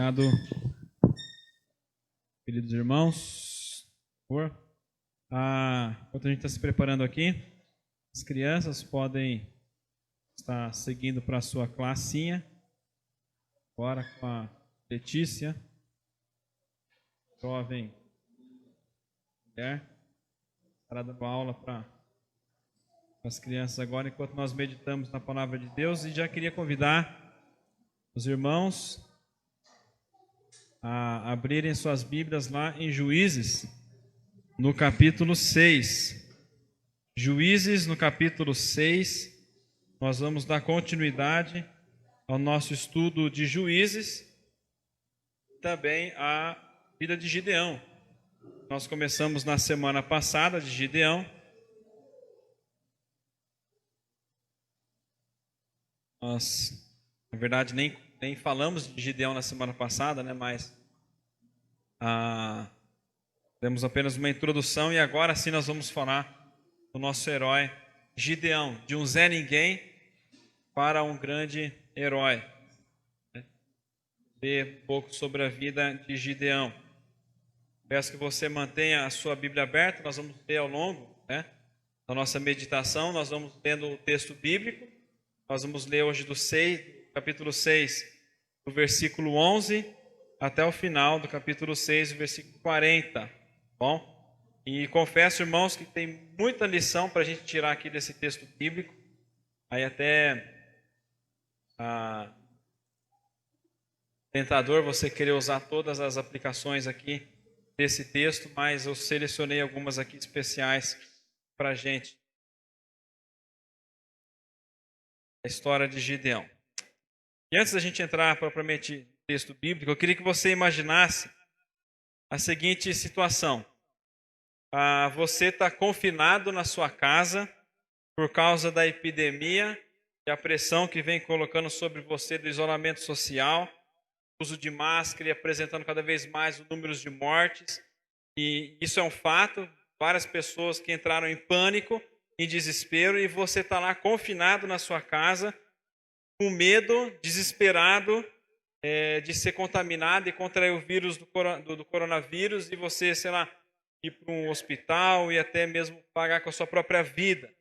Obrigado, queridos irmãos. Por favor. Enquanto a gente está se preparando aqui, as crianças podem estar seguindo para a sua classinha. Agora com a Letícia, jovem mulher, estará dando aula para as crianças agora, enquanto nós meditamos na palavra de Deus. E já queria convidar os irmãos a abrirem suas Bíblias lá em Juízes, no capítulo 6. Juízes, no capítulo 6, nós vamos dar continuidade ao nosso estudo de Juízes, também a vida de Gideão. Nós começamos na semana passada de Gideão. Nós, na verdade, nem falamos de Gideão na semana passada, né? Mas temos apenas uma introdução e agora sim nós vamos falar do nosso herói Gideão, de um Zé Ninguém para um grande herói. Ver um pouco sobre a vida de Gideão. Peço que você mantenha a sua Bíblia aberta. Nós vamos ler ao longo, da nossa meditação. Nós vamos lendo o texto bíblico. Nós vamos ler hoje do capítulo 6, do versículo 11 até o final do capítulo 6, do versículo 40. Bom? E confesso, irmãos, que tem muita lição para a gente tirar aqui desse texto bíblico. Aí até tentador você querer usar todas as aplicações aqui desse texto, mas eu selecionei algumas aqui especiais para a gente. A história de Gideão. E antes da gente entrar propriamente no texto bíblico, eu queria que você imaginasse a seguinte situação. Você está confinado na sua casa por causa da epidemia e a pressão que vem colocando sobre você do isolamento social, uso de máscara e apresentando cada vez mais os números de mortes. E isso é um fato, várias pessoas que entraram em pânico, em desespero, e você está lá confinado na sua casa, com medo, desesperado de ser contaminado e contrair o vírus do coronavírus, e você, sei lá, ir para um hospital e até mesmo pagar com a sua própria vida.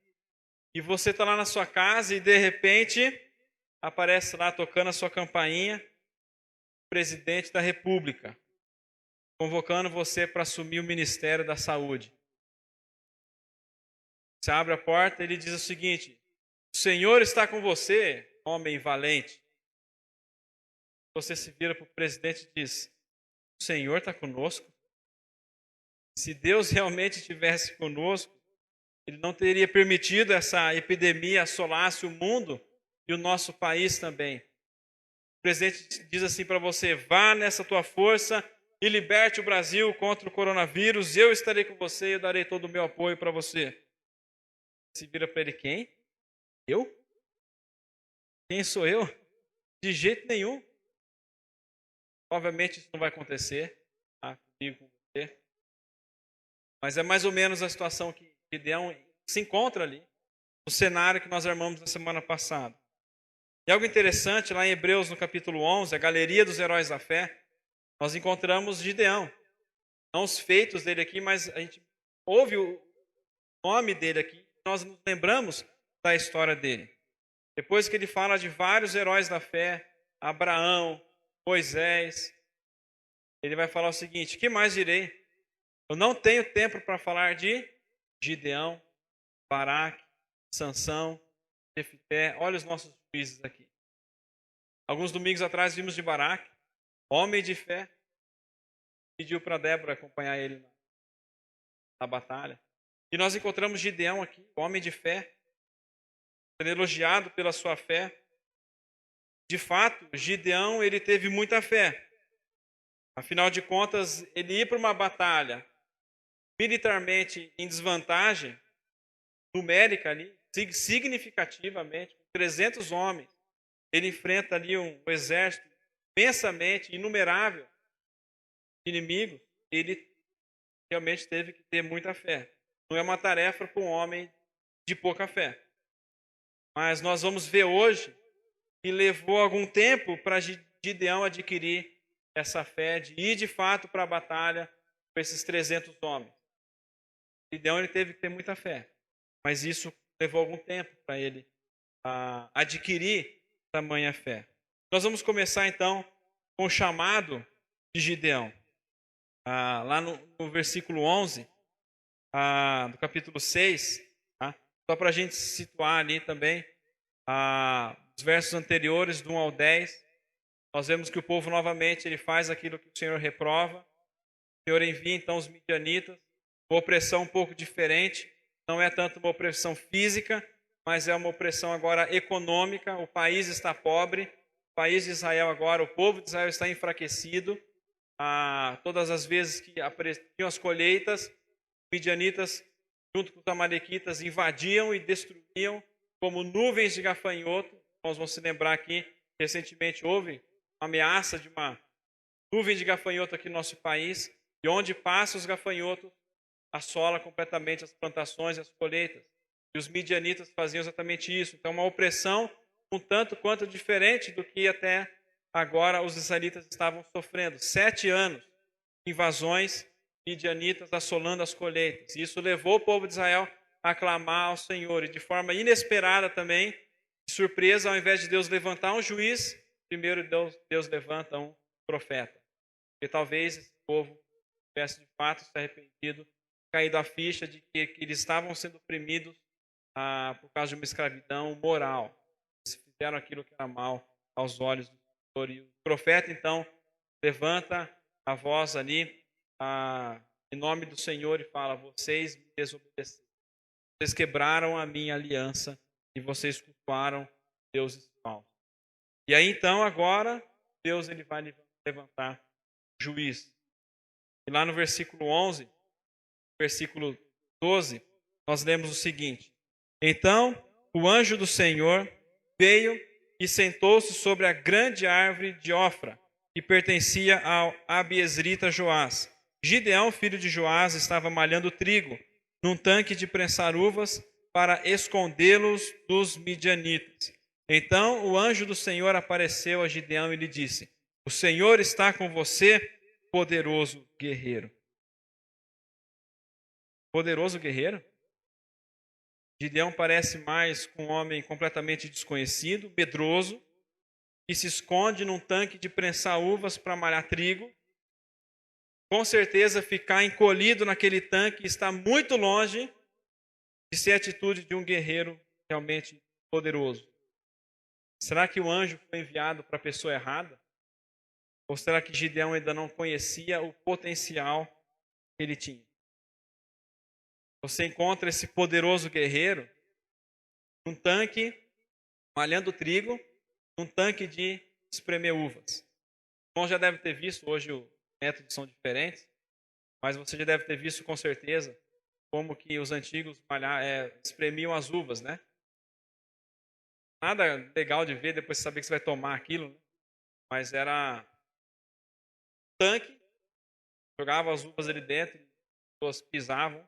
E você está lá na sua casa e de repente aparece lá tocando a sua campainha o presidente da República, convocando você para assumir o Ministério da Saúde. Você abre a porta e ele diz o seguinte: o Senhor está com você, homem valente. Você se vira para o presidente e diz: o Senhor está conosco? Se Deus realmente estivesse conosco, Ele não teria permitido essa epidemia assolasse o mundo e o nosso país também. O presidente diz assim para você: vá nessa tua força e liberte o Brasil contra o coronavírus. Eu estarei com você e eu darei todo o meu apoio para você. Se vira para ele: quem? Eu? Quem sou eu? De jeito nenhum. Obviamente isso não vai acontecer comigo, com você. Mas é mais ou menos a situação que Gideão se encontra ali, no cenário que nós armamos na semana passada. E algo interessante, lá em Hebreus, no capítulo 11, a galeria dos heróis da fé, nós encontramos Gideão. Não os feitos dele aqui, mas a gente ouve o nome dele aqui, nós nos lembramos da história dele. Depois que ele fala de vários heróis da fé, Abraão, Moisés, ele vai falar o seguinte: que mais direi? Eu não tenho tempo para falar de Gideão, Baraque, Sansão, Jefité. Olha os nossos juízes aqui. Alguns domingos atrás vimos de Baraque, homem de fé, pediu para Débora acompanhar ele na batalha. E nós encontramos Gideão aqui, homem de fé, sendo elogiado pela sua fé. De fato, Gideão, ele teve muita fé. Afinal de contas, ele ir para uma batalha militarmente em desvantagem, numérica ali, significativamente, com 300 homens, ele enfrenta ali um exército imensamente inumerável de inimigos. Ele realmente teve que ter muita fé. Não é uma tarefa para um homem de pouca fé. Mas nós vamos ver hoje que levou algum tempo para Gideão adquirir essa fé de ir de fato para a batalha com esses 300 homens. Gideão ele teve que ter muita fé, mas isso levou algum tempo para ele adquirir tamanha fé. Nós vamos começar então com o chamado de Gideão. Lá no versículo 11 do capítulo 6, tá? Só para a gente se situar ali também, os versos anteriores, do 1 ao 10, nós vemos que o povo novamente ele faz aquilo que o Senhor reprova. O Senhor envia então os midianitas, uma opressão um pouco diferente, não é tanto uma opressão física, mas é uma opressão agora econômica. O país está pobre, o país de Israel agora, o povo de Israel está enfraquecido. Todas as vezes que apareciam as colheitas, os midianitas, junto com os amalequitas, invadiam e destruíam como nuvens de gafanhoto. Nós vamos se lembrar aqui, recentemente houve uma ameaça de uma nuvem de gafanhoto aqui no nosso país, e onde passa os gafanhotos, assola completamente as plantações e as colheitas. E os midianitas faziam exatamente isso. Então, uma opressão um tanto quanto diferente do que até agora os israelitas estavam sofrendo. 7 anos de invasões midianitas assolando as colheitas. E isso levou o povo de Israel a clamar ao Senhor. E de forma inesperada também, de surpresa, ao invés de Deus levantar um juiz, primeiro Deus levanta um profeta. Porque talvez esse povo tivesse de fato se arrependido, caído a ficha de que eles estavam sendo oprimidos por causa de uma escravidão moral. Eles fizeram aquilo que era mal aos olhos do Senhor. E o profeta, então, levanta a voz ali em nome do Senhor e fala: vocês me desobedeceram. Vocês quebraram a minha aliança e vocês cultuaram deuses falsos. E aí, então, agora, Deus ele vai levantar juiz. E lá no versículo 11, versículo 12, nós lemos o seguinte: então o anjo do Senhor veio e sentou-se sobre a grande árvore de Ofra, que pertencia ao abiezrita Joás. Gideão, filho de Joás, estava malhando trigo num tanque de prensar uvas para escondê-los dos midianitas. Então o anjo do Senhor apareceu a Gideão e lhe disse: o Senhor está com você, poderoso guerreiro. Poderoso guerreiro? Gideão parece mais com um homem completamente desconhecido, medroso, que se esconde num tanque de prensar uvas para malhar trigo. Com certeza ficar encolhido naquele tanque está muito longe de ser a atitude de um guerreiro realmente poderoso. Será que o anjo foi enviado para a pessoa errada? Ou será que Gideão ainda não conhecia o potencial que ele tinha? Você encontra esse poderoso guerreiro num tanque, malhando trigo, num tanque de espremer uvas. O irmão já deve ter visto, hoje os métodos são diferentes, mas você já deve ter visto com certeza como que os antigos espremiam as uvas, né? Nada legal de ver depois de saber que você vai tomar aquilo, né? Mas era tanque, jogava as uvas ali dentro, as pessoas pisavam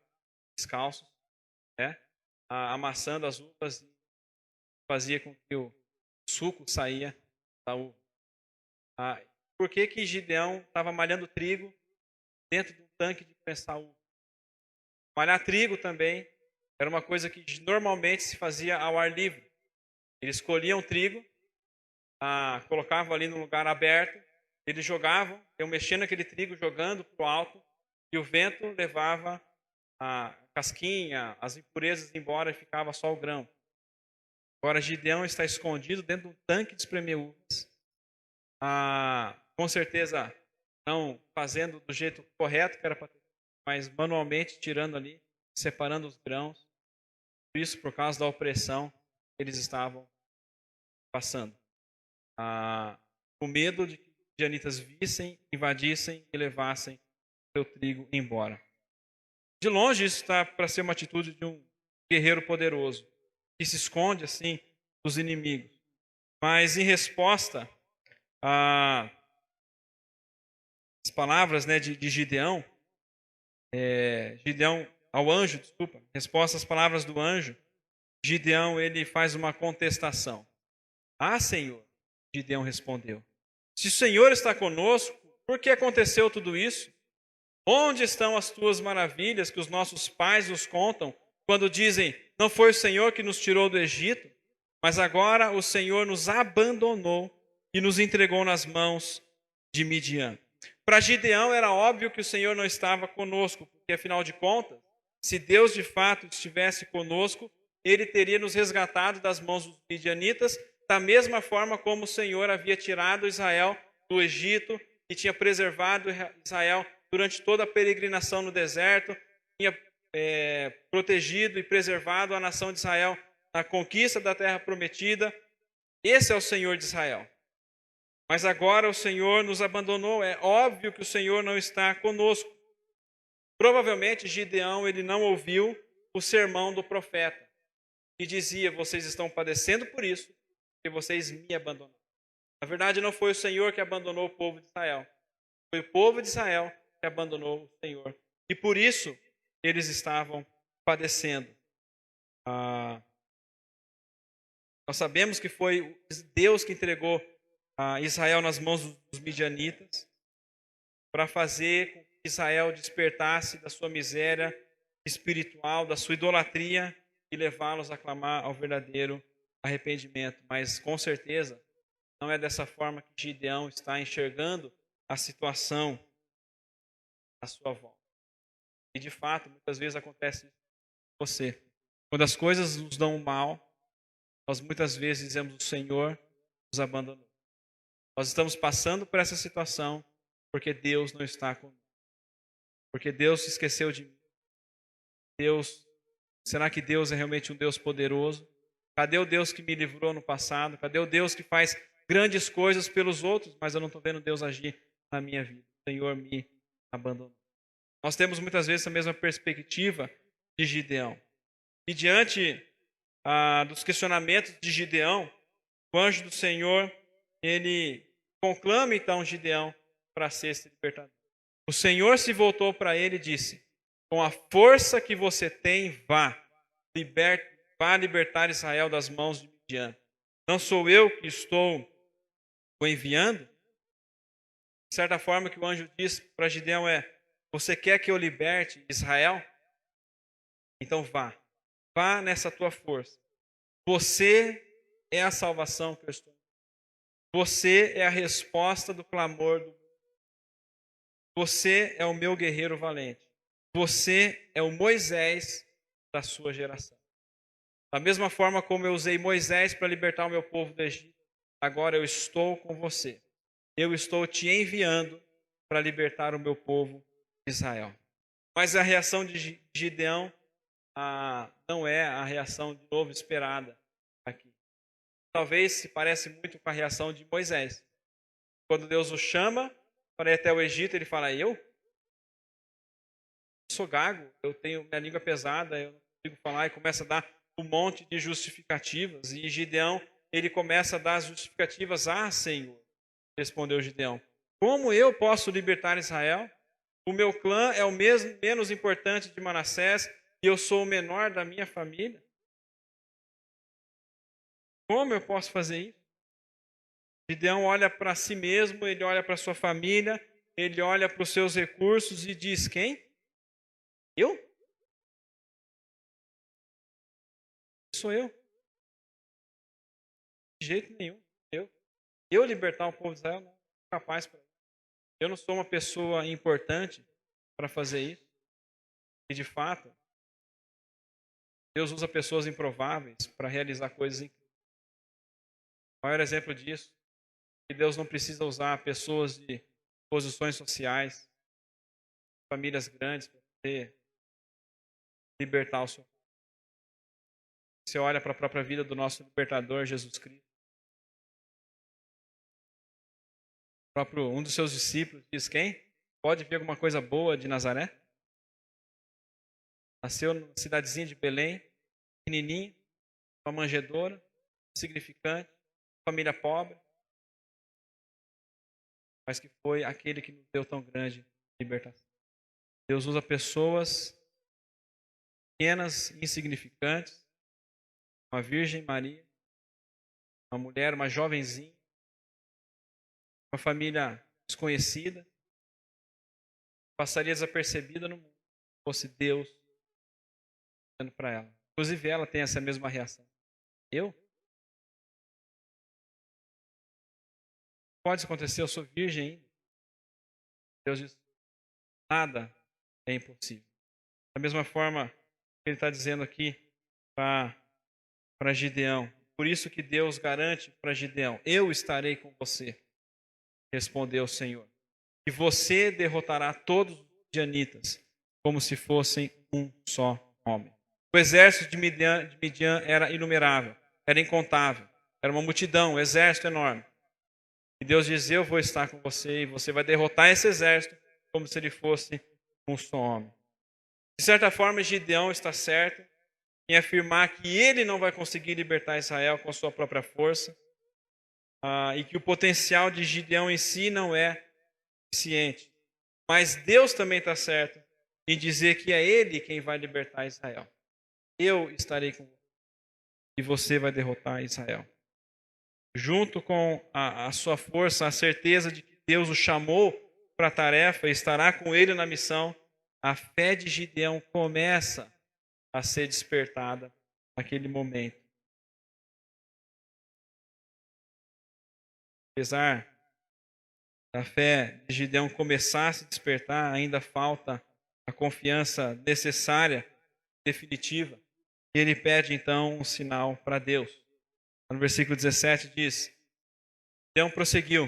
descalços, né? Amassando as uvas, fazia com que o suco saía da uva. Por que Gideão estava malhando trigo dentro de um tanque de prensar uva? Malhar trigo também era uma coisa que normalmente se fazia ao ar livre. Eles colhiam trigo, colocavam ali num lugar aberto, eles jogavam, iam mexendo naquele trigo, jogando para o alto, e o vento levava a casquinha, as impurezas embora, e ficava só o grão. Agora Gideão está escondido dentro de um tanque de espremer uvas. Com certeza não fazendo do jeito correto que era para ter, mas manualmente tirando ali, separando os grãos. Isso por causa da opressão que eles estavam passando. Com medo de que os midianitas vissem, invadissem e levassem seu trigo embora. De longe isso está para ser uma atitude de um guerreiro poderoso, que se esconde assim dos inimigos. Mas em resposta às palavras, né, de Gideão, ao anjo, em resposta às palavras do anjo, Gideão ele faz uma contestação. Senhor, Gideão respondeu, se o Senhor está conosco, Por que aconteceu tudo isso? Onde estão as tuas maravilhas que os nossos pais nos contam quando dizem: não foi o Senhor que nos tirou do Egito, mas agora o Senhor nos abandonou e nos entregou nas mãos de Midian. Para Gideão era óbvio que o Senhor não estava conosco, porque afinal de contas, se Deus de fato estivesse conosco, ele teria nos resgatado das mãos dos midianitas, da mesma forma como o Senhor havia tirado Israel do Egito e tinha preservado Israel durante toda a peregrinação no deserto, tinha protegido e preservado a nação de Israel na conquista da terra prometida. Esse é o Senhor de Israel. Mas agora o Senhor nos abandonou. É óbvio que o Senhor não está conosco. Provavelmente Gideão ele não ouviu o sermão do profeta, que dizia: vocês estão padecendo por isso, porque vocês me abandonaram. Na verdade, não foi o Senhor que abandonou o povo de Israel. Foi o povo de Israel que abandonou o Senhor. E por isso eles estavam padecendo. Nós sabemos que foi Deus que entregou Israel nas mãos dos midianitas para fazer com que Israel despertasse da sua miséria espiritual, da sua idolatria e levá-los a clamar ao verdadeiro arrependimento. Mas com certeza não é dessa forma que Gideão está enxergando a situação à sua volta. E de fato, muitas vezes acontece isso com você. Quando as coisas nos dão mal, nós muitas vezes dizemos: o Senhor nos abandonou. Nós estamos passando por essa situação porque Deus não está conosco. Porque Deus se esqueceu de mim. Será que Deus é realmente um Deus poderoso? Cadê o Deus que me livrou no passado? Cadê o Deus que faz grandes coisas pelos outros, mas eu não estou vendo Deus agir na minha vida? O Senhor me abandonou. Nós temos muitas vezes a mesma perspectiva de Gideão. E diante dos questionamentos de Gideão, o anjo do Senhor, ele conclama então Gideão para ser esse libertador. O Senhor se voltou para ele e disse: com a força que você tem, vá libertar Israel das mãos de Midian. Não sou eu que estou o enviando? De certa forma, o que o anjo diz para Gideão é: você quer que eu liberte Israel? Então vá nessa tua força. Você é a salvação que eu estou. Você é a resposta do clamor do mundo. Você é o meu guerreiro valente. Você é o Moisés da sua geração. Da mesma forma como eu usei Moisés para libertar o meu povo do Egito, agora eu estou com você. Eu estou te enviando para libertar o meu povo de Israel. Mas a reação de Gideão não é a reação de novo esperada aqui. Talvez se parece muito com a reação de Moisés. Quando Deus o chama para ir até o Egito, ele fala: eu sou gago, eu tenho minha língua pesada, eu não consigo falar, e começa a dar um monte de justificativas. E Gideão, ele começa a dar as justificativas: Senhor, respondeu Gideão, como eu posso libertar Israel? O meu clã é o menos importante de Manassés e eu sou o menor da minha família. Como eu posso fazer isso? Gideão olha para si mesmo, ele olha para sua família, ele olha para os seus recursos e diz: quem? Eu? Sou eu. De jeito nenhum. Eu libertar o povo de Israel, não sou capaz para isso. Eu não sou uma pessoa importante para fazer isso. E de fato, Deus usa pessoas improváveis para realizar coisas incríveis. O maior exemplo disso é que Deus não precisa usar pessoas de posições sociais, famílias grandes, para poder libertar o seu povo. Você olha para a própria vida do nosso libertador, Jesus Cristo. Um dos seus discípulos diz: quem? Pode ver alguma coisa boa de Nazaré? Nasceu numa cidadezinha de Belém, pequenininha, uma manjedoura, insignificante, família pobre, mas que foi aquele que nos deu tão grande libertação. Deus usa pessoas pequenas, insignificantes, uma Virgem Maria, uma mulher, uma jovenzinha, uma família desconhecida, passaria desapercebida no mundo, se fosse Deus olhando para ela. Inclusive ela tem essa mesma reação. Eu? Pode acontecer, eu sou virgem ainda. Deus diz, nada é impossível. Da mesma forma que ele está dizendo aqui para Gideão. Por isso que Deus garante para Gideão, eu estarei com você, respondeu o Senhor. E você derrotará todos os midianitas, como se fossem um só homem. O exército de Midian era inumerável, era incontável, era uma multidão, um exército enorme. E Deus diz, eu vou estar com você e você vai derrotar esse exército como se ele fosse um só homem. De certa forma, Gideão está certo em afirmar que ele não vai conseguir libertar Israel com a sua própria força e que o potencial de Gideão em si não é suficiente. Mas Deus também está certo em dizer que é Ele quem vai libertar Israel. Eu estarei com você e você vai derrotar Israel. Junto com a sua força, a certeza de que Deus o chamou para a tarefa e estará com ele na missão, a fé de Gideão começa a ser despertada naquele momento. Apesar da fé de Gideão começar a se despertar, ainda falta a confiança necessária, definitiva. E ele pede então um sinal para Deus. No versículo 17 diz: Gideão prosseguiu: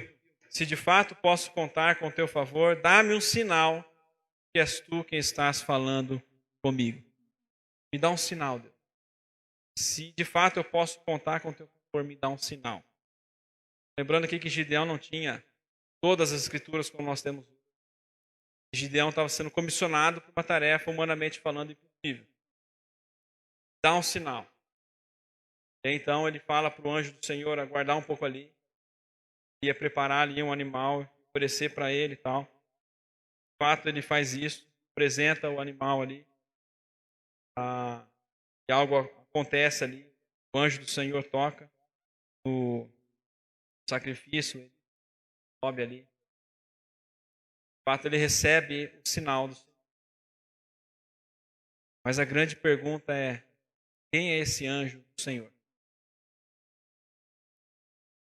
se de fato posso contar com o teu favor, dá-me um sinal que és tu quem estás falando comigo. Me dá um sinal, Deus. Se de fato eu posso contar com o teu favor, me dá um sinal. Lembrando aqui que Gideão não tinha todas as escrituras como nós temos. Gideão estava sendo comissionado para uma tarefa, humanamente falando, impossível. Dá um sinal. E então ele fala para o anjo do Senhor aguardar um pouco ali, ia preparar ali um animal, oferecer para ele e tal. De fato, ele faz isso, apresenta o animal ali, e algo acontece ali. O anjo do Senhor toca o sacrifício, ele sobe ali. De fato, ele recebe o sinal do Senhor. Mas a grande pergunta é: quem é esse anjo do Senhor?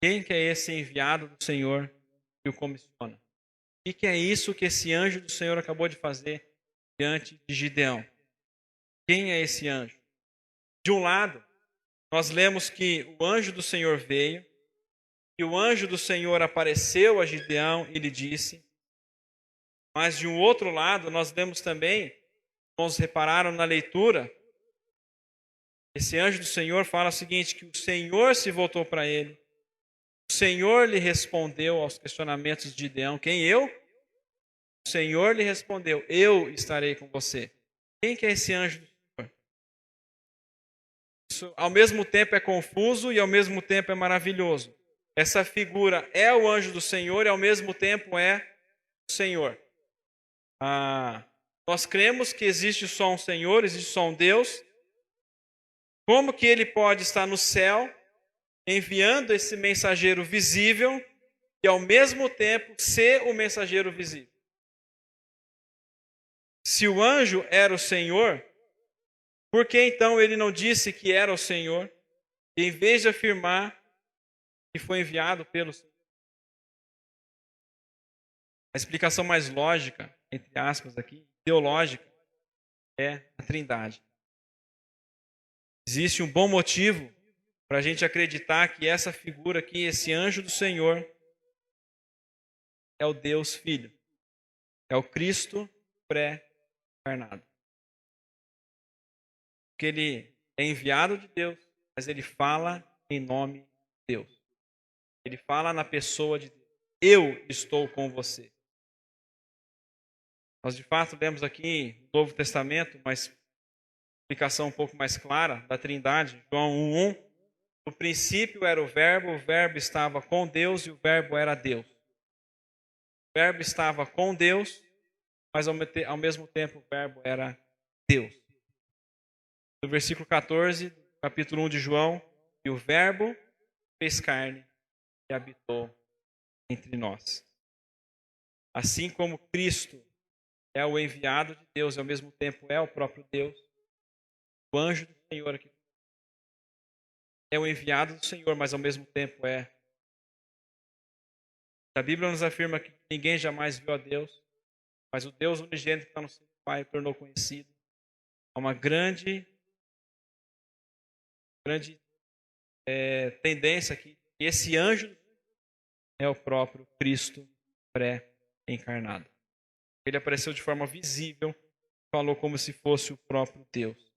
Quem que é esse enviado do Senhor que o comissiona? O que é isso que esse anjo do Senhor acabou de fazer diante de Gideão? Quem é esse anjo? De um lado, nós lemos que o anjo do Senhor veio, e o anjo do Senhor apareceu a Gideão e lhe disse. Mas de um outro lado, nós lemos também, irmãos repararam na leitura, esse anjo do Senhor fala o seguinte, que o Senhor se voltou para ele, o Senhor lhe respondeu aos questionamentos de Gideão. Quem eu? O Senhor lhe respondeu, eu estarei com você. Quem que é esse anjo do Senhor? Isso ao mesmo tempo é confuso e ao mesmo tempo é maravilhoso. Essa figura é o anjo do Senhor e ao mesmo tempo é o Senhor. Nós cremos que existe só um Senhor, existe só um Deus. Como que ele pode estar no céu enviando esse mensageiro visível e ao mesmo tempo ser o mensageiro visível? Se o anjo era o Senhor, por que então ele não disse que era o Senhor, e em vez de afirmar que foi enviado pelo Senhor? A explicação mais lógica, entre aspas aqui, teológica, é a Trindade. Existe um bom motivo para a gente acreditar que essa figura aqui, esse anjo do Senhor, é o Deus Filho. É o Cristo pré-encarnado. Porque ele é enviado de Deus, mas ele fala em nome de Deus. Ele fala na pessoa de Deus. Eu estou com você. Nós de fato vemos aqui no Novo Testamento, mas explicação um pouco mais clara da Trindade, João 1:1. No princípio era o Verbo estava com Deus e o Verbo era Deus. O Verbo estava com Deus, mas ao mesmo tempo o Verbo era Deus. No versículo 14, capítulo 1 de João, e o Verbo fez carne e habitou entre nós. Assim como Cristo é o enviado de Deus e ao mesmo tempo é o próprio Deus. O anjo do Senhor aqui é o enviado do Senhor, mas ao mesmo tempo é. A Bíblia nos afirma que ninguém jamais viu a Deus, mas o Deus unigênito que está no seu Pai tornou conhecido. Há uma grande tendência aqui. E esse anjo é o próprio Cristo pré-encarnado. Ele apareceu de forma visível, falou como se fosse o próprio Deus.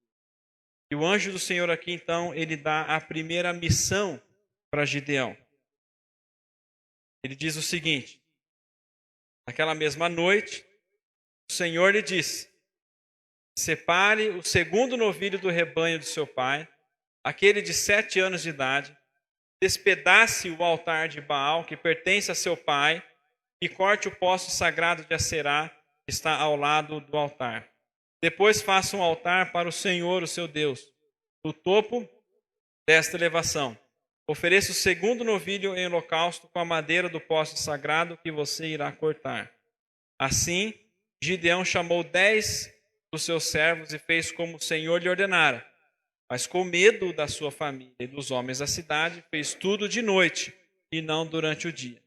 E o anjo do Senhor aqui, então, ele dá a primeira missão para Gideão. Ele diz o seguinte: naquela mesma noite, o Senhor lhe disse: separe o segundo novilho do rebanho de seu pai, aquele de 7 anos de idade, despedace o altar de Baal que pertence a seu pai e corte o poste sagrado de Aserá que está ao lado do altar. Depois faça um altar para o Senhor, o seu Deus, no topo desta elevação. Ofereça o segundo novilho em holocausto com a madeira do poste sagrado que você irá cortar. Assim, Gideão chamou 10 dos seus servos e fez como o Senhor lhe ordenara. Mas com medo da sua família e dos homens da cidade, fez tudo de noite e não durante o dia.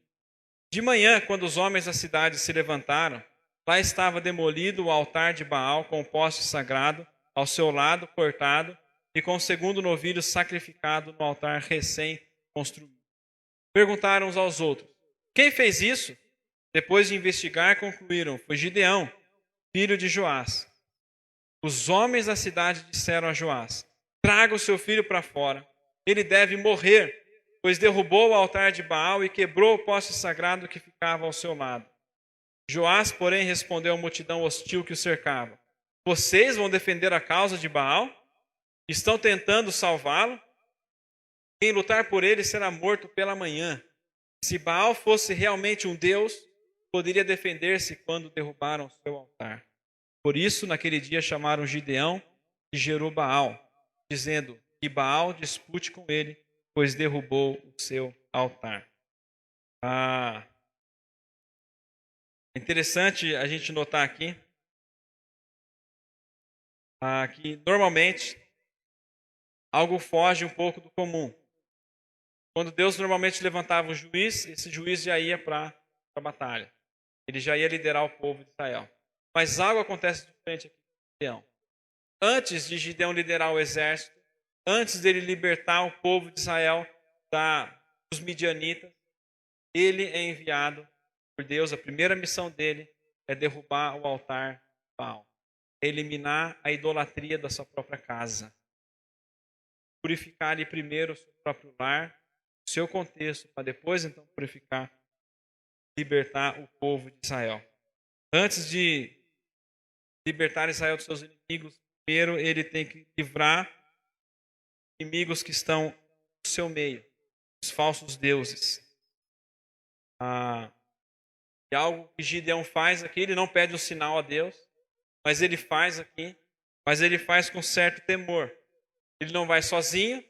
De manhã, quando os homens da cidade se levantaram, lá estava demolido o altar de Baal com o poste sagrado ao seu lado cortado e com o segundo novilho sacrificado no altar recém-construído. Perguntaram uns aos outros: quem fez isso? Depois de investigar, concluíram: foi Gideão, filho de Joás. Os homens da cidade disseram a Joás: traga o seu filho para fora. Ele deve morrer, pois derrubou o altar de Baal e quebrou o poste sagrado que ficava ao seu lado. Joás, porém, respondeu à multidão hostil que o cercava: vocês vão defender a causa de Baal? Estão tentando salvá-lo? Quem lutar por ele será morto pela manhã. Se Baal fosse realmente um deus, poderia defender-se quando derrubaram seu altar. Por isso, naquele dia chamaram Gideão de Jerubaal, dizendo que Baal dispute com ele, pois derrubou o seu altar. É interessante a gente notar aqui que normalmente algo foge um pouco do comum. Quando Deus normalmente levantava um juiz, esse juiz já ia para a batalha. Ele já ia liderar o povo de Israel. Mas algo acontece diferente aqui com Gideão. Antes de Gideão liderar o exército, antes dele libertar o povo de Israel dos midianitas, ele é enviado por Deus. A primeira missão dele é derrubar o altar de Baal, eliminar a idolatria da sua própria casa, purificar ali primeiro o seu próprio lar, o seu contexto, para depois então purificar, libertar o povo de Israel. Antes de libertar Israel dos seus inimigos, primeiro ele tem que livrar inimigos que estão no seu meio, os falsos deuses. E algo que Gideão faz aqui, ele não pede um sinal a Deus, mas ele faz aqui, mas ele faz com certo temor. Ele não vai sozinho,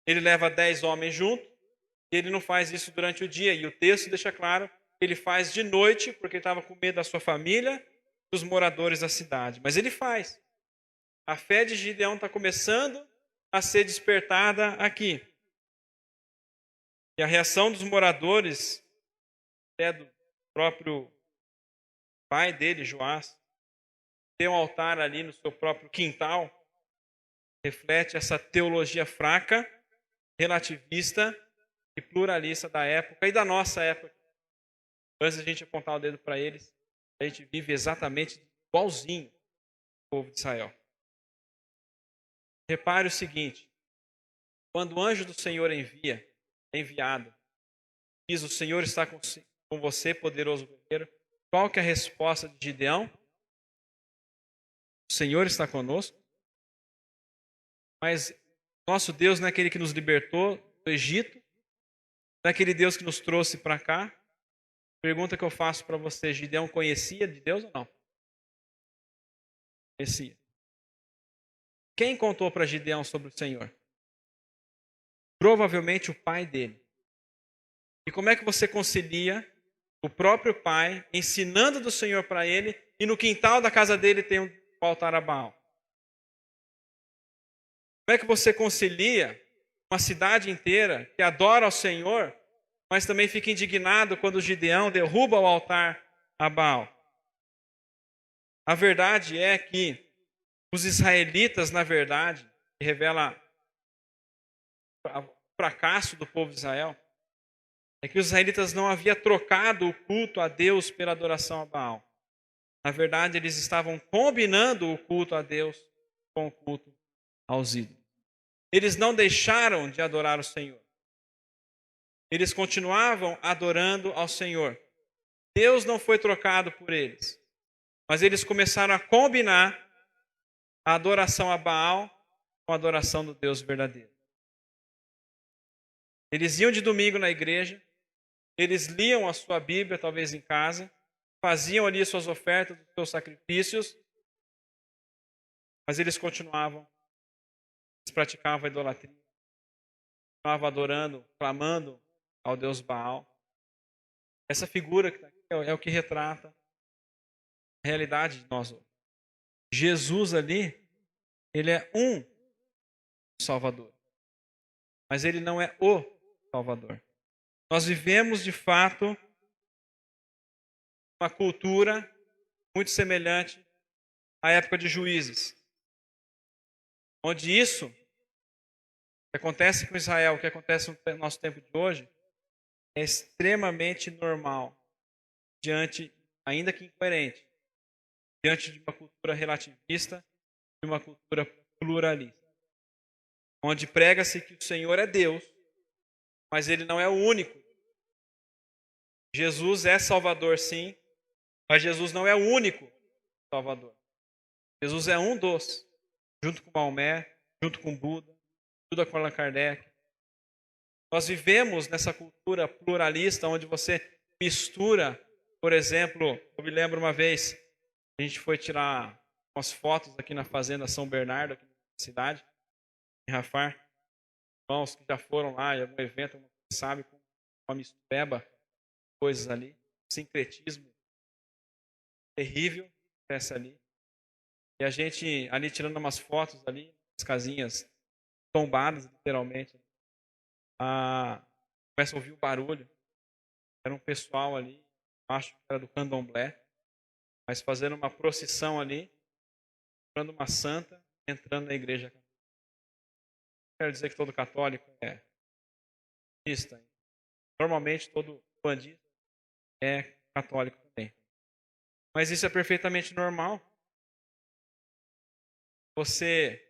ele leva 10 homens junto, e ele não faz isso durante o dia. E o texto deixa claro que ele faz de noite, porque ele estava com medo da sua família, dos moradores da cidade. Mas ele faz. A fé de Gideão está começando a ser despertada aqui. E a reação dos moradores, até do próprio pai dele, Joás, ter um altar ali no seu próprio quintal, reflete essa teologia fraca, relativista e pluralista da época e da nossa época. Antes da gente apontar o dedo para eles, a gente vive exatamente igualzinho ao povo de Israel. Repare o seguinte: quando o anjo do Senhor é enviado, diz: o Senhor está com você, poderoso guerreiro. Qual que é a resposta de Gideão? O Senhor está conosco. Mas nosso Deus não é aquele que nos libertou do Egito? Não é aquele Deus que nos trouxe para cá? Pergunta que eu faço para você: Gideão conhecia de Deus ou não? Conhecia. Quem contou para Gideão sobre o Senhor? Provavelmente o pai dele. E como é que você concilia o próprio pai ensinando do Senhor para ele e no quintal da casa dele tem um altar a Baal. Como é que você concilia uma cidade inteira que adora ao Senhor, mas também fica indignado quando Gideão derruba o altar a Baal? A verdade é que os israelitas, na verdade, que revela o fracasso do povo de Israel, é que os israelitas não haviam trocado o culto a Deus pela adoração a Baal. Na verdade, eles estavam combinando o culto a Deus com o culto aos ídolos. Eles não deixaram de adorar o Senhor. Eles continuavam adorando ao Senhor. Deus não foi trocado por eles. Mas eles começaram a combinar a adoração a Baal com a adoração do Deus verdadeiro. Eles iam de domingo na igreja, eles liam a sua Bíblia, talvez em casa, faziam ali suas ofertas, os seus sacrifícios, mas eles continuavam, eles praticavam a idolatria, continuavam adorando, clamando ao Deus Baal. Essa figura que está aqui é o que retrata a realidade de nós hoje. Jesus ali, ele é um Salvador, mas ele não é o Salvador. Nós vivemos, de fato, uma cultura muito semelhante à época de Juízes, onde isso que acontece com Israel, o que acontece no nosso tempo de hoje, é extremamente normal, diante, ainda que incoerente, diante de uma cultura relativista, de uma cultura pluralista, onde prega-se que o Senhor é Deus, mas Ele não é o único. Jesus é Salvador, sim, mas Jesus não é o único Salvador. Jesus é um dos, junto com Maomé, junto com Buda, junto com Allan Kardec. Nós vivemos nessa cultura pluralista, onde você mistura, por exemplo, eu me lembro uma vez, a gente foi tirar umas fotos aqui na Fazenda São Bernardo, aqui na cidade, em Rafar. Irmãos que já foram lá em algum evento, sabe, com uma mistureba, coisas ali, sincretismo terrível acontece ali. E a gente ali tirando umas fotos ali, as casinhas tombadas, literalmente. Começa a ouvir o barulho. Era um pessoal ali, acho que era do candomblé, mas fazendo uma procissão ali, entrando uma santa, entrando na igreja. Quero dizer que todo católico é bandista. Normalmente todo bandista é católico também. Mas isso é perfeitamente normal. Você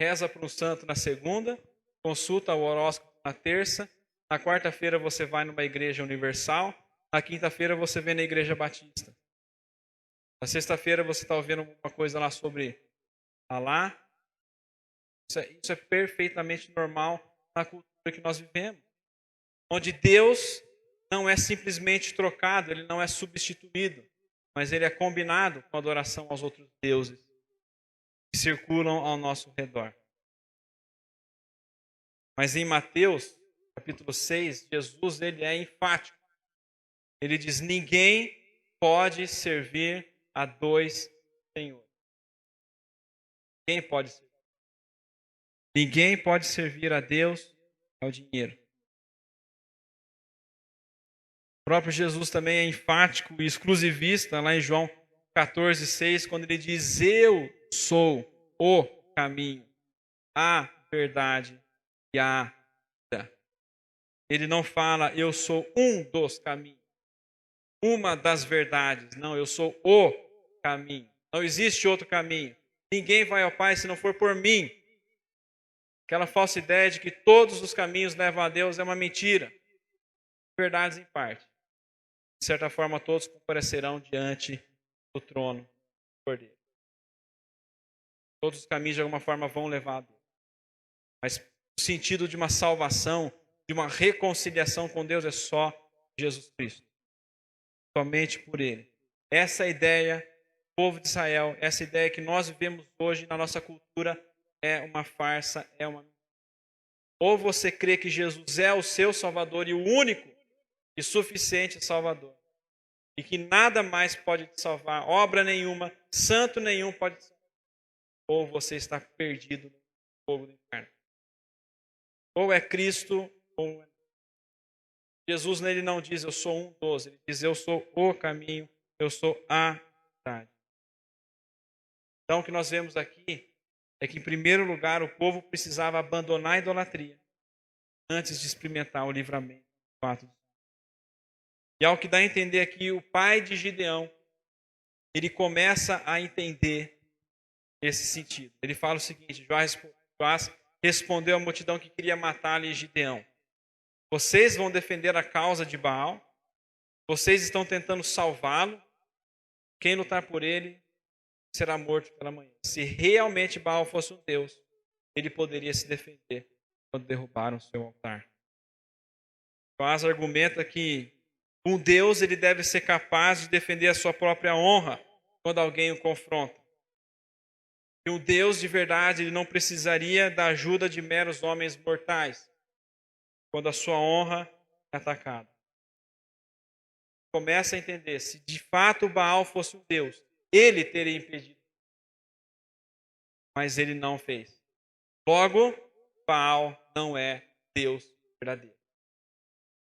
reza para um santo na segunda, consulta o horóscopo na terça, na quarta-feira você vai numa igreja universal, na quinta-feira você vem na igreja batista. Na sexta-feira você está ouvindo alguma coisa lá sobre Alá. Isso é perfeitamente normal na cultura que nós vivemos. Onde Deus não é simplesmente trocado, Ele não é substituído, mas Ele é combinado com a adoração aos outros deuses que circulam ao nosso redor. Mas em Mateus, capítulo 6, Jesus ele é enfático. Ele diz, ninguém pode servir a dois senhores. Ninguém pode servir a Deus e ao dinheiro. O próprio Jesus também é enfático e exclusivista lá em João 14,6, quando ele diz, eu sou o caminho, a verdade e a vida. Ele não fala, eu sou um dos caminhos, uma das verdades. Não, eu sou o caminho. Não existe outro caminho. Ninguém vai ao Pai se não for por mim. Aquela falsa ideia de que todos os caminhos levam a Deus é uma mentira. Verdades em parte. De certa forma, todos comparecerão diante do trono do Cordeiro. Todos os caminhos, de alguma forma, vão levar a Deus. Mas o sentido de uma salvação, de uma reconciliação com Deus, é só Jesus Cristo. Somente por Ele. Essa ideia, povo de Israel, essa ideia que nós vivemos hoje na nossa cultura, é uma farsa, é uma... Ou você crê que Jesus é o seu Salvador e o único e suficiente Salvador. e que nada mais pode te salvar, obra nenhuma, santo nenhum pode te salvar, ou você está perdido no fogo do inferno. Ou é Cristo, ou é... Jesus nele não diz eu sou um dos, ele diz eu sou o caminho, eu sou a verdade. Então o que nós vemos aqui é que em primeiro lugar o povo precisava abandonar a idolatria antes de experimentar o livramento do fato. E ao que dá a entender aqui, o pai de Gideão, ele começa a entender esse sentido. Ele fala o seguinte: Joás respondeu à multidão que queria matar-lhe Gideão: vocês vão defender a causa de Baal? Vocês estão tentando salvá-lo? Quem lutar por ele será morto pela manhã. Se realmente Baal fosse um Deus, ele poderia se defender quando derrubaram o seu altar. Joás argumenta que um Deus ele deve ser capaz de defender a sua própria honra quando alguém o confronta. E um Deus de verdade ele não precisaria da ajuda de meros homens mortais quando a sua honra é atacada. Começa a entender, se de fato Baal fosse um Deus, ele teria impedido. Mas ele não fez. Logo, Baal não é Deus verdadeiro.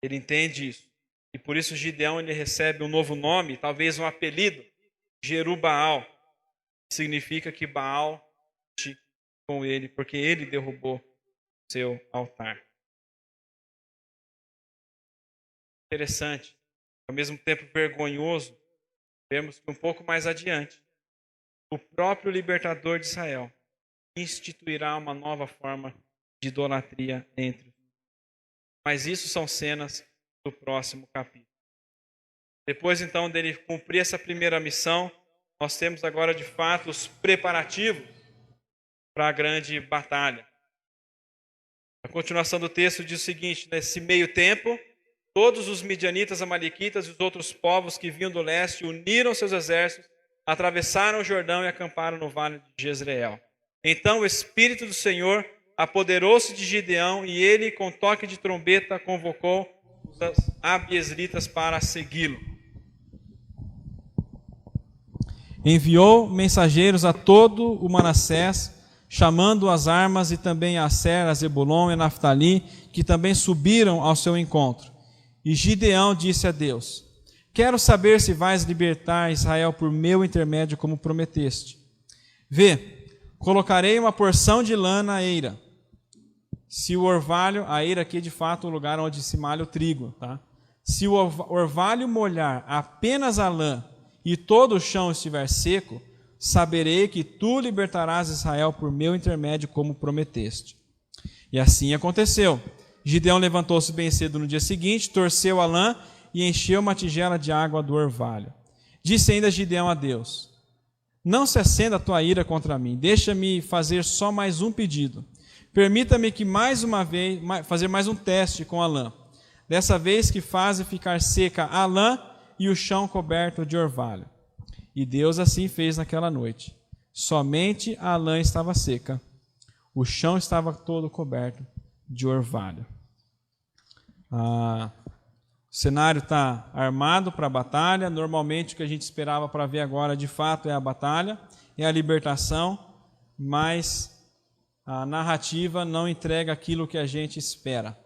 Ele entende isso. E por isso Gideão ele recebe um novo nome, talvez um apelido, Jerubaal. Significa que Baal lute com ele, porque ele derrubou seu altar. Interessante, ao mesmo tempo vergonhoso, vemos que um pouco mais adiante, o próprio libertador de Israel instituirá uma nova forma de idolatria entre os. Mas isso são cenas do próximo capítulo. Depois então dele cumprir essa primeira missão, nós temos agora de fato os preparativos para a grande batalha. A continuação do texto diz o seguinte: nesse meio tempo, todos os midianitas, amalequitas e os outros povos que vinham do leste uniram seus exércitos, atravessaram o Jordão e acamparam no vale de Jezreel. Então o Espírito do Senhor apoderou-se de Gideão e ele, com toque de trombeta, convocou os abiesritas para segui-lo. Enviou mensageiros a todo o Manassés, chamando as armas, e também a Aser, a Zebulon e a Naftali, que também subiram ao seu encontro. E Gideão disse a Deus: quero saber se vais libertar Israel por meu intermédio, como prometeste. Vê, colocarei uma porção de lã na eira. Se o orvalho, a eira aqui é de fato o lugar onde se malha o trigo, tá? Se o orvalho molhar apenas a lã e todo o chão estiver seco, saberei que tu libertarás Israel por meu intermédio, como prometeste. E assim aconteceu. Gideão levantou-se bem cedo no dia seguinte, torceu a lã e encheu uma tigela de água do orvalho. Disse ainda Gideão a Deus: não se acenda a tua ira contra mim, deixa-me fazer só mais um pedido. Permita-me que mais uma vez, fazer mais um teste com a lã. Dessa vez que faze ficar seca a lã e o chão coberto de orvalho. E Deus assim fez naquela noite. Somente a lã estava seca, o chão estava todo coberto de orvalho. O cenário está armado para a batalha. Normalmente o que a gente esperava para ver agora de fato é a batalha, é a libertação, mas a narrativa não entrega aquilo que a gente espera.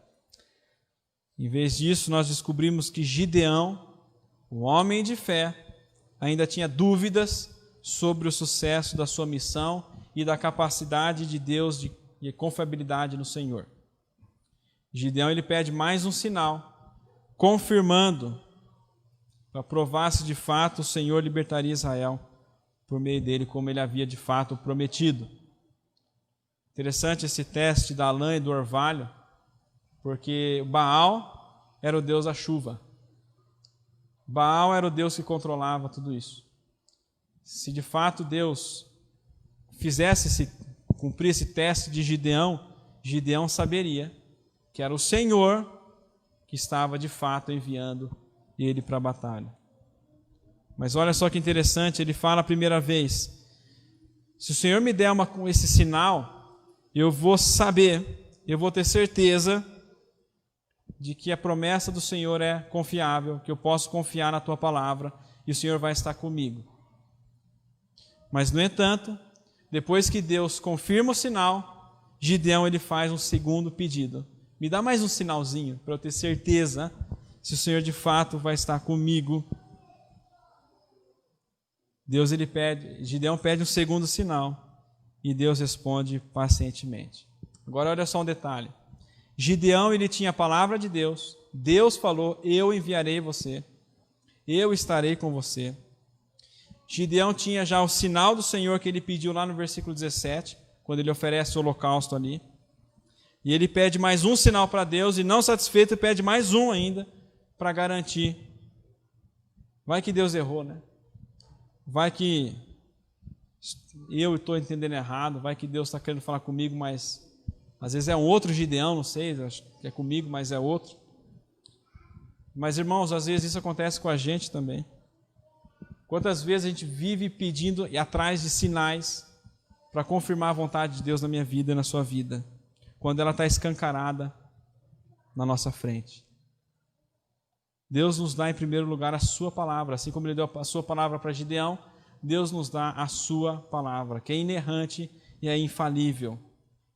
Em vez disso, nós descobrimos que Gideão, o homem de fé, ainda tinha dúvidas sobre o sucesso da sua missão e da capacidade de Deus de confiabilidade no Senhor. Gideão ele pede mais um sinal, confirmando, para provar se de fato o Senhor libertaria Israel por meio dele, como ele havia de fato prometido. Interessante esse teste da lã e do orvalho, porque Baal era o deus da chuva. Baal era o Deus que controlava tudo isso. Se de fato Deus cumprisse esse teste de Gideão, Gideão saberia que era o Senhor que estava de fato enviando ele para a batalha. Mas olha só que interessante, ele fala a primeira vez: se o Senhor me der esse sinal, eu vou saber, eu vou ter certeza de que a promessa do Senhor é confiável, que eu posso confiar na tua palavra e o Senhor vai estar comigo. Mas, no entanto, depois que Deus confirma o sinal, Gideão ele faz um segundo pedido. Me dá mais um sinalzinho para eu ter certeza se o Senhor de fato vai estar comigo. Gideão pede um segundo sinal e Deus responde pacientemente. Agora olha só um detalhe. Gideão ele tinha a palavra de Deus. Deus falou: eu enviarei você. Eu estarei com você. Gideão tinha já o sinal do Senhor que ele pediu lá no versículo 17, quando ele oferece o holocausto ali. E ele pede mais um sinal para Deus e, não satisfeito, pede mais um ainda para garantir. Vai que Deus errou, né? Vai que eu estou entendendo errado, vai que Deus está querendo falar comigo, mas às vezes é um outro Gideão, não sei, acho que é comigo, mas é outro. Mas, irmãos, às vezes isso acontece com a gente também. Quantas vezes a gente vive pedindo e atrás de sinais para confirmar a vontade de Deus na minha vida e na sua vida, quando ela está escancarada na nossa frente. Deus nos dá em primeiro lugar a sua palavra, assim como ele deu a sua palavra para Gideão, Deus nos dá a sua palavra, que é inerrante e é infalível.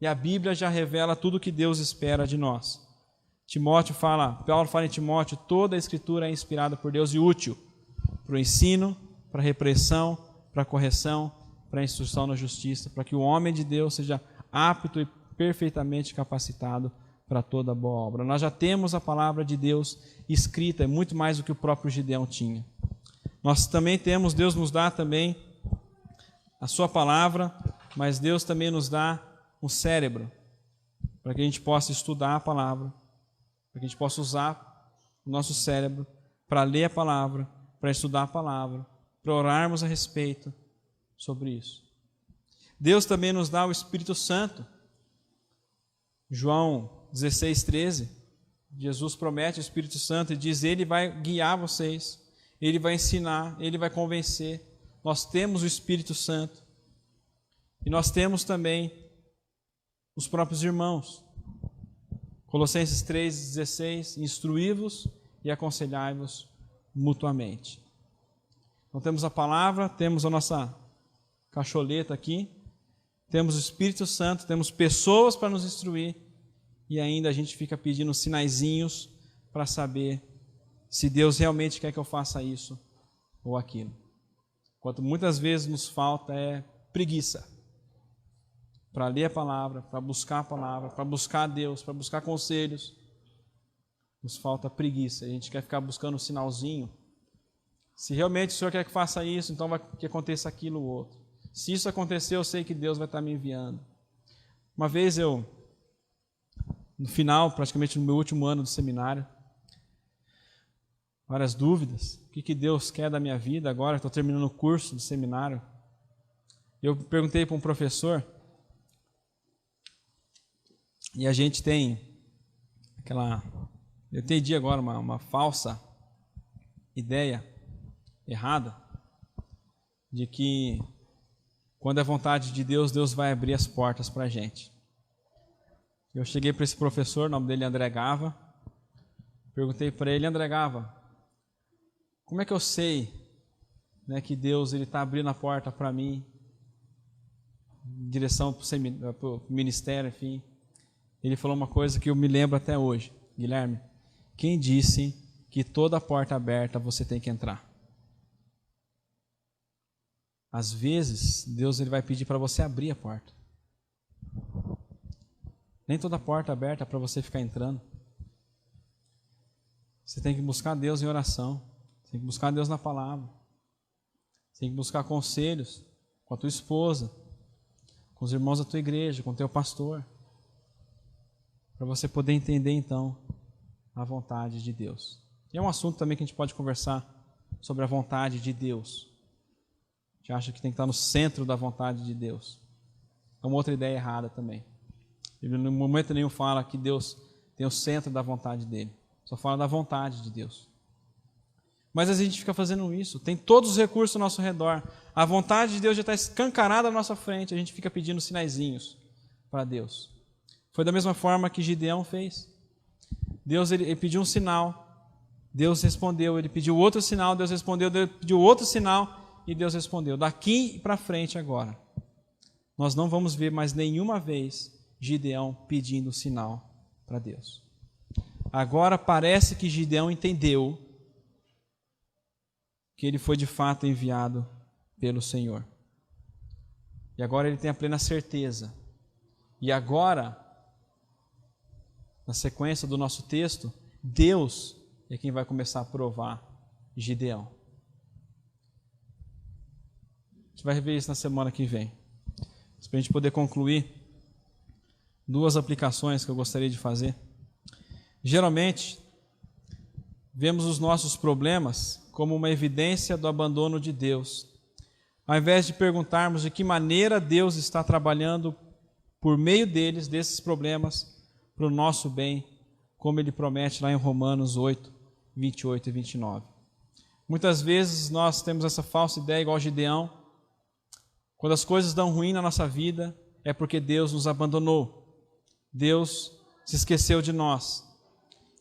E a Bíblia já revela tudo o que Deus espera de nós. Paulo fala em Timóteo, toda a Escritura é inspirada por Deus e útil para o ensino, para a repreensão, para a correção, para a instrução na justiça, para que o homem de Deus seja apto e perfeitamente capacitado para toda boa obra. Nós já temos a palavra de Deus escrita, é muito mais do que o próprio Gideão tinha. Nós também temos, Deus nos dá também a sua palavra, mas Deus também nos dá um cérebro, para que a gente possa estudar a palavra, para que a gente possa usar o nosso cérebro para ler a palavra, para estudar a palavra, para orarmos a respeito sobre isso. Deus também nos dá o Espírito Santo. João 16:13, Jesus promete o Espírito Santo e diz: ele vai guiar vocês, ele vai ensinar, ele vai convencer. Nós temos o Espírito Santo e nós temos também os próprios irmãos. Colossenses 3:16, instruí-vos e aconselhai-vos mutuamente. Então temos a palavra, temos a nossa cacholeta aqui, temos o Espírito Santo, temos pessoas para nos instruir e ainda a gente fica pedindo sinaizinhos para saber se Deus realmente quer que eu faça isso ou aquilo. Quanto muitas vezes nos falta é preguiça para ler a palavra, para buscar a palavra, para buscar Deus, para buscar conselhos. Nos falta preguiça, a gente quer ficar buscando um sinalzinho. Se realmente o Senhor quer que faça isso, então vai que aconteça aquilo ou outro. Se isso acontecer, eu sei que Deus vai estar me enviando. Uma vez no final, praticamente no meu último ano do seminário, várias dúvidas, o que Deus quer da minha vida agora, estou terminando o curso do seminário. Eu perguntei para um professor, e a gente tem eu entendi agora uma falsa ideia errada, de que quando é vontade de Deus, Deus vai abrir as portas para a gente. Eu cheguei para esse professor, o nome dele é André Gava, perguntei para ele: André Gava, como é que eu sei, né, que Deus está abrindo a porta para mim, em direção para o ministério, enfim? Ele falou uma coisa que eu me lembro até hoje: Guilherme, quem disse que toda porta aberta você tem que entrar? Às vezes, Deus vai pedir para você abrir a porta. Nem toda porta aberta é para você ficar entrando. Você tem que buscar Deus em oração. Você tem que buscar Deus na palavra. Você tem que buscar conselhos com a tua esposa, com os irmãos da tua igreja, com o teu pastor, para você poder entender, então, a vontade de Deus. E é um assunto também que a gente pode conversar sobre a vontade de Deus. A gente acha que tem que estar no centro da vontade de Deus. É uma outra ideia errada também. Ele, no momento nenhum, fala que Deus tem o centro da vontade dele. Só fala da vontade de Deus. Mas a gente fica fazendo isso. Tem todos os recursos ao nosso redor. A vontade de Deus já está escancarada à nossa frente. A gente fica pedindo sinaizinhos para Deus. Foi da mesma forma que Gideão fez. Deus ele pediu um sinal, Deus respondeu, ele pediu outro sinal, Deus respondeu, Deus pediu outro sinal e Deus respondeu. Daqui para frente agora, nós não vamos ver mais nenhuma vez Gideão pedindo sinal para Deus. Agora parece que Gideão entendeu que ele foi de fato enviado pelo Senhor. E agora ele tem a plena certeza. E agora, na sequência do nosso texto, Deus é quem vai começar a provar Gideão. A gente vai ver isso na semana que vem. Para a gente poder concluir, duas aplicações que eu gostaria de fazer. Geralmente, vemos os nossos problemas como uma evidência do abandono de Deus, ao invés de perguntarmos de que maneira Deus está trabalhando por meio deles, desses problemas, para o nosso bem, como Ele promete lá em Romanos 8, 28 e 29. Muitas vezes nós temos essa falsa ideia, igual Gideão, quando as coisas dão ruim na nossa vida, é porque Deus nos abandonou, Deus se esqueceu de nós.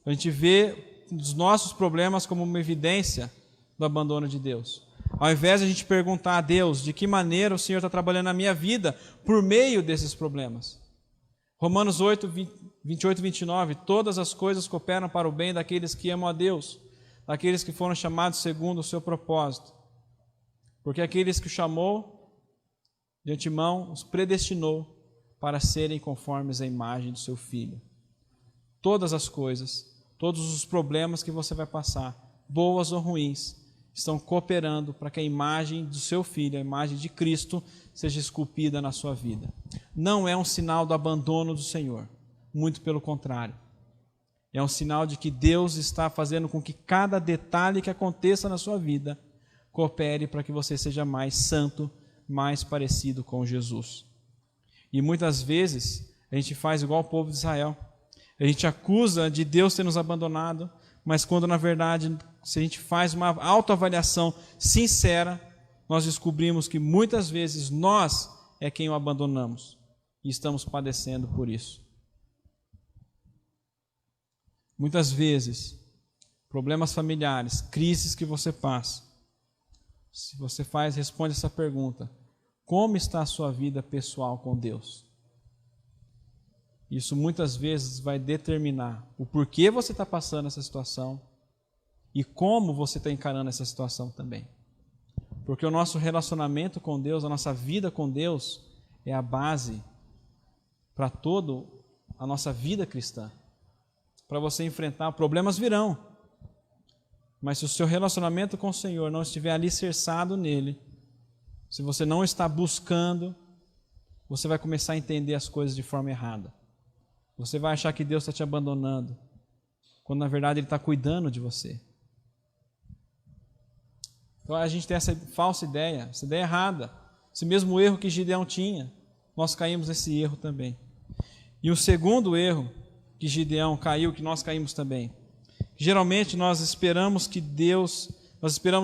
A gente vê os nossos problemas como uma evidência do abandono de Deus. Ao invés de a gente perguntar a Deus de que maneira o Senhor está trabalhando na minha vida por meio desses problemas. Romanos 8, 28 e 29, todas as coisas cooperam para o bem daqueles que amam a Deus, daqueles que foram chamados segundo o seu propósito. Porque aqueles que o chamou de antemão os predestinou para serem conformes à imagem do seu Filho. Todas as coisas, todos os problemas que você vai passar, boas ou ruins, estão cooperando para que a imagem do seu Filho, a imagem de Cristo, seja esculpida na sua vida. Não é um sinal do abandono do Senhor, muito pelo contrário. É um sinal de que Deus está fazendo com que cada detalhe que aconteça na sua vida coopere para que você seja mais santo, mais parecido com Jesus. E muitas vezes a gente faz igual o povo de Israel. A gente acusa de Deus ter nos abandonado, mas quando na verdade, se a gente faz uma autoavaliação sincera, nós descobrimos que muitas vezes nós é quem o abandonamos e estamos padecendo por isso. Muitas vezes, problemas familiares, crises que você passa, se você responde essa pergunta: como está a sua vida pessoal com Deus? Isso muitas vezes vai determinar o porquê você está passando essa situação e como você está encarando essa situação também. Porque o nosso relacionamento com Deus, a nossa vida com Deus, é a base para toda a nossa vida cristã. Para você enfrentar, problemas virão. Mas se o seu relacionamento com o Senhor não estiver alicerçado nele, se você não está buscando, você vai começar a entender as coisas de forma errada. Você vai achar que Deus está te abandonando, quando na verdade Ele está cuidando de você. Então a gente tem essa falsa ideia, essa ideia errada. Esse mesmo erro que Gideão tinha, nós caímos nesse erro também. E o segundo erro que Gideão caiu, que nós caímos também. Geralmente nós esperamos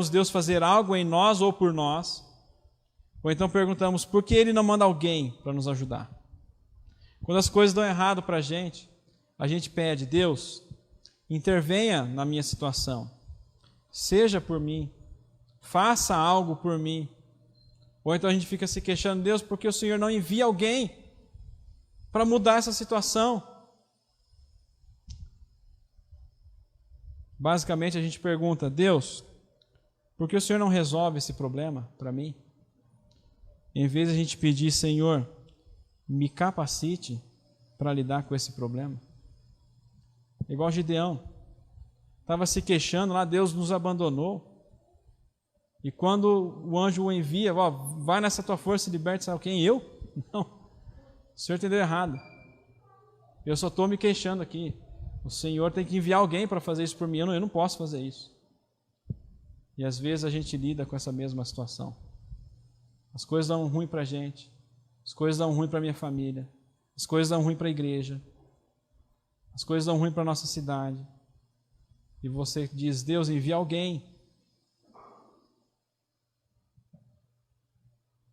Deus fazer algo em nós ou por nós, ou então perguntamos por que Ele não manda alguém para nos ajudar. Quando as coisas dão errado para a gente pede: Deus, intervenha na minha situação, seja por mim, faça algo por mim. Ou então a gente fica se queixando: Deus, por que o Senhor não envia alguém para mudar essa situação? Basicamente a gente pergunta: Deus, por que o Senhor não resolve esse problema para mim? Em vez de a gente pedir: Senhor, me capacite para lidar com esse problema. Igual Gideão, estava se queixando lá, Deus nos abandonou. E quando o anjo o envia: vai nessa tua força e liberte, sabe quem? Eu? Não, o Senhor entendeu errado. Eu só estou me queixando aqui. O Senhor tem que enviar alguém para fazer isso por mim, eu não posso fazer isso. E às vezes a gente lida com essa mesma situação. As coisas dão ruim para a gente, as coisas dão ruim para a minha família, as coisas dão ruim para a igreja, as coisas dão ruim para a nossa cidade. E você diz: Deus, envia alguém.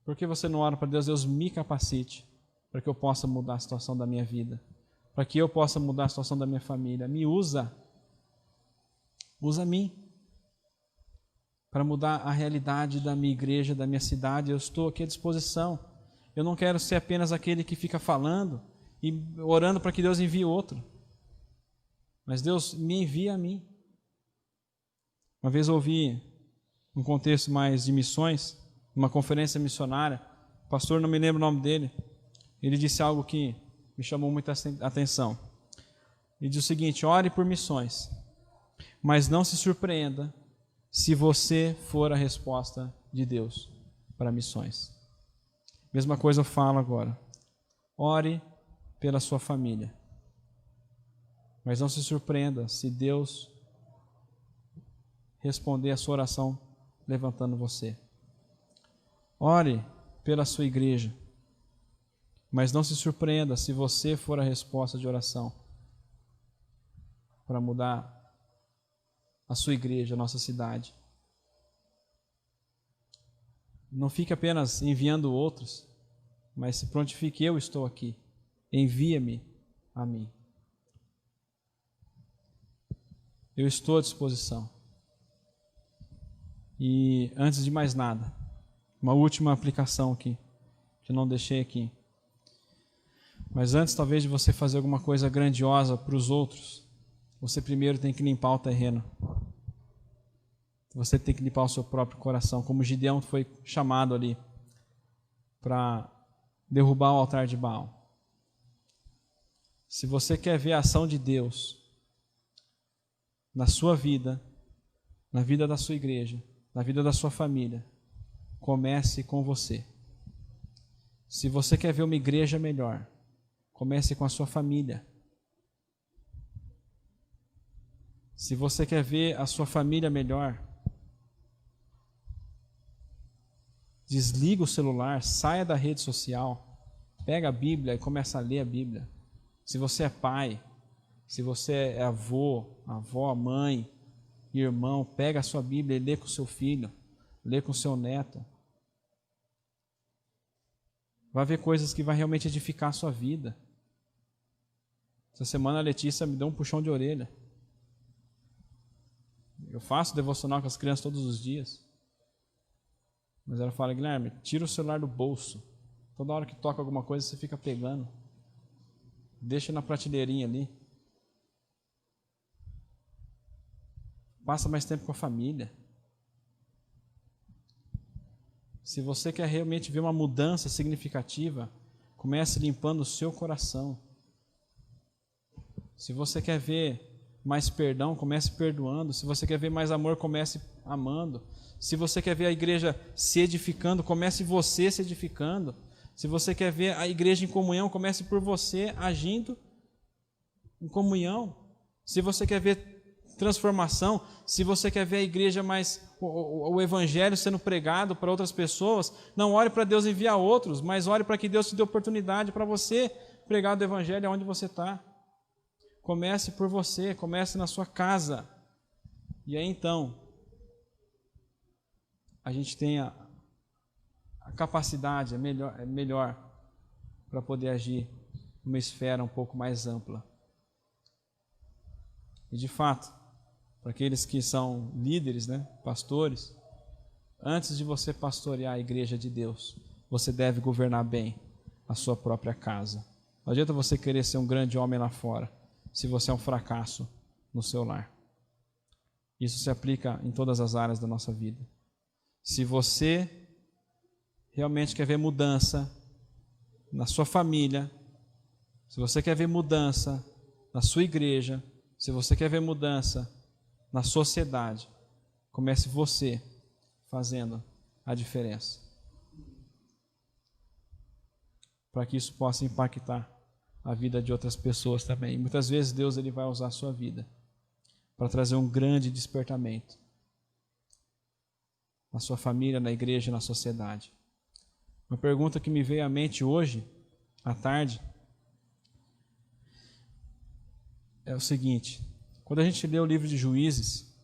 Por que você não ora para Deus: Deus, me capacite para que eu possa mudar a situação da minha vida? para que eu possa mudar a situação da minha família. Me usa. Usa a mim para mudar a realidade da minha igreja, da minha cidade. Eu estou aqui à disposição. Eu não quero ser apenas aquele que fica falando e orando para que Deus envie outro. Mas Deus me envia a mim. Uma vez eu ouvi, num contexto mais de missões, uma conferência missionária, o pastor, não me lembro o nome dele, ele disse algo que me chamou muita atenção. Ele disse o seguinte: ore por missões, mas não se surpreenda se você for a resposta de Deus para missões. Mesma coisa eu falo agora. Ore pela sua família, mas não se surpreenda se Deus responder a sua oração levantando você. Ore pela sua igreja, mas não se surpreenda se você for a resposta de oração para mudar a sua igreja, a nossa cidade. Não fique apenas enviando outros, mas se prontifique: eu estou aqui, envia-me a mim. Eu estou à disposição. E antes de mais nada, uma última aplicação aqui, que eu não deixei aqui. Mas antes talvez de você fazer alguma coisa grandiosa para os outros, você primeiro tem que limpar o terreno. Você tem que limpar o seu próprio coração, como Gideão foi chamado ali para derrubar o altar de Baal. Se você quer ver a ação de Deus na sua vida, na vida da sua igreja, na vida da sua família, comece com você. Se você quer ver uma igreja melhor, comece com a sua família. Se você quer ver a sua família melhor, desliga o celular, saia da rede social, pega a Bíblia e começa a ler a Bíblia. Se você é pai, se você é avô, avó, mãe, irmão, pega a sua Bíblia e lê com o seu filho, lê com o seu neto. Vai ver coisas que vai realmente edificar a sua vida. Essa semana a Letícia me deu um puxão de orelha. Eu faço devocional com as crianças todos os dias. Mas ela fala: Guilherme, tira o celular do bolso. Toda hora que toca alguma coisa você fica pegando. Deixa na prateleirinha ali. Passa mais tempo com a família. Se você quer realmente ver uma mudança significativa, comece limpando o seu coração. Se você quer ver mais perdão, comece perdoando. Se você quer ver mais amor, comece amando. Se você quer ver a igreja se edificando, comece você se edificando. Se você quer ver a igreja em comunhão, comece por você agindo em comunhão. Se você quer ver transformação, se você quer ver a igreja mais, o evangelho sendo pregado para outras pessoas, não ore para Deus enviar outros, mas ore para que Deus te dê oportunidade para você pregar o evangelho onde você está. Comece por você, comece na sua casa. E aí então, a gente tem a capacidade, melhor para poder agir numa esfera um pouco mais ampla. E de fato, para aqueles que são líderes, pastores, antes de você pastorear a igreja de Deus, você deve governar bem a sua própria casa. Não adianta você querer ser um grande homem lá fora, se você é um fracasso no seu lar. Isso se aplica em todas as áreas da nossa vida. Se você realmente quer ver mudança na sua família, se você quer ver mudança na sua igreja, se você quer ver mudança na sociedade, comece você fazendo a diferença, para que isso possa impactar a vida de outras pessoas também. E muitas vezes Deus ele vai usar a sua vida para trazer um grande despertamento na sua família, na igreja e na sociedade. Uma pergunta que me veio à mente hoje, à tarde, é o seguinte: quando a gente lê o livro de Juízes,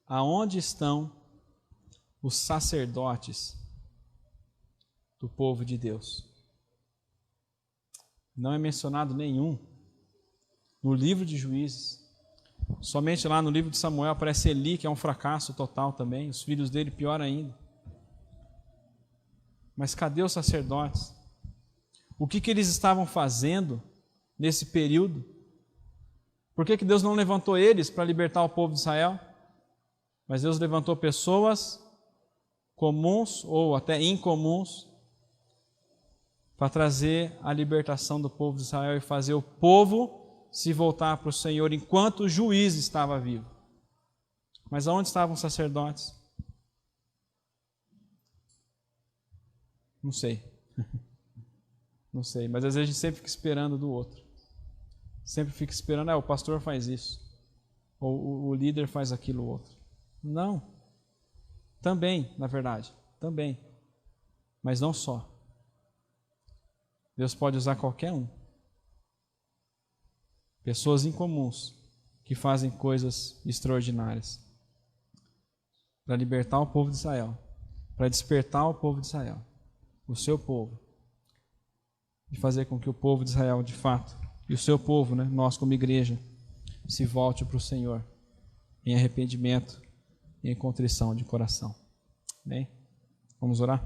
aonde estão os sacerdotes do povo de Deus? Não é mencionado nenhum no livro de Juízes. Somente lá no livro de Samuel aparece Eli, que é um fracasso total também. Os filhos dele, pior ainda. Mas cadê os sacerdotes? O que eles estavam fazendo nesse período? Por que Deus não levantou eles para libertar o povo de Israel? Mas Deus levantou pessoas comuns ou até incomuns para trazer a libertação do povo de Israel e fazer o povo se voltar para o Senhor enquanto o juiz estava vivo. Mas aonde estavam os sacerdotes? Não sei. Não sei, mas às vezes a gente sempre fica esperando do outro. Sempre fica esperando, o pastor faz isso. Ou o líder faz aquilo outro. Não. Também, na verdade. Também. Mas não só. Deus pode usar qualquer um. Pessoas incomuns que fazem coisas extraordinárias para libertar o povo de Israel, para despertar o povo de Israel, o seu povo, e fazer com que o povo de Israel, de fato, e o seu povo, nós como igreja, se volte para o Senhor em arrependimento e em contrição de coração. Amém? Vamos orar?